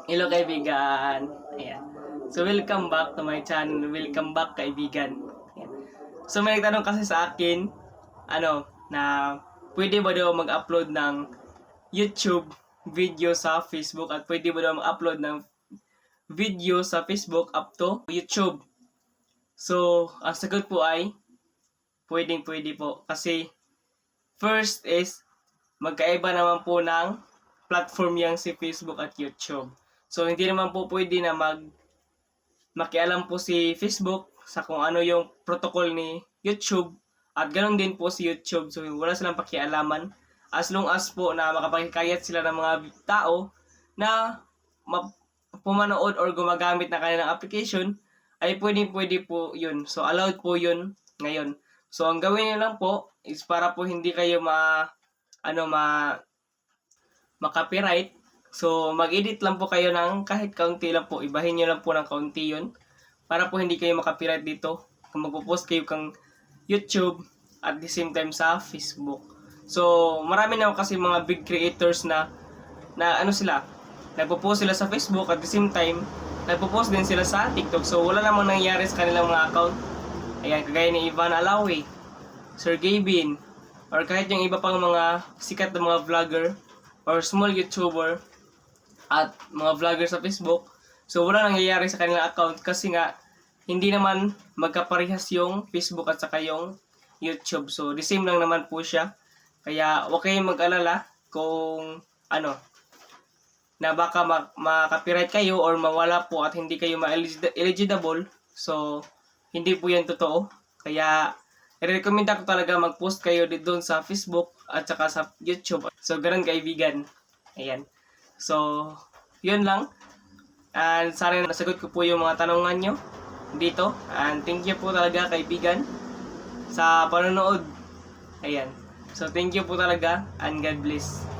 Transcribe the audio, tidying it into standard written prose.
Hello kaibigan. Ayan. So welcome back to my channel. Welcome back kaibigan. Ayan. So may nagtanong kasi sa akin, na pwede ba daw mag-upload ng YouTube video sa Facebook at pwede ba daw mag-upload ng video sa Facebook up to YouTube. So, ang sagot po ay pwede po kasi first is magkaiba naman po ng platform yang si Facebook at YouTube. So, hindi naman po pwede na makialam po si Facebook sa kung ano yung protocol ni YouTube at ganoon din po si YouTube. So, wala silang pakialaman as long as po na makapagkayat sila ng mga tao na pumanood or gumagamit na kanilang application ay pwede po yun. So, allowed po yun ngayon. So, ang gawin niyo lang po is para po hindi kayo ma-copyright. So, mag-edit lang po kayo ng kahit kaunti lang po. Ibahin nyo lang po ng kaunti yun. Para po hindi kayo ma-copyright dito. Kung magpo-post kayo kang YouTube at the same time sa Facebook. So, marami na kasi mga big creators na sila. Nagpo-post sila sa Facebook at the same time, nagpo-post din sila sa TikTok. So, wala namang nangyayari sa kanilang mga account. Ayan, kagaya ni Ivan Alawi, Sir Gavin, or kahit yung iba pang mga sikat na mga vlogger or small YouTuber at mga vlogger sa Facebook. So, wala nangyayari sa kanilang account kasi nga hindi naman magkaparehas yung Facebook at saka yung YouTube. So, the same lang naman po siya. Kaya, huwag kayong mag-alala kung na baka ma-copyright kayo or mawala po at hindi kayo ma-eligible. So, hindi po yan totoo. Kaya, i-recommend ko talaga mag-post kayo doon sa Facebook at saka sa YouTube. So, ganun kaibigan. Ayan. So, yun lang. And sana nasagot ko po yung mga tanongan nyo dito. And thank you po talaga kaibigan sa panonood. Ayan. So, thank you po talaga and God bless.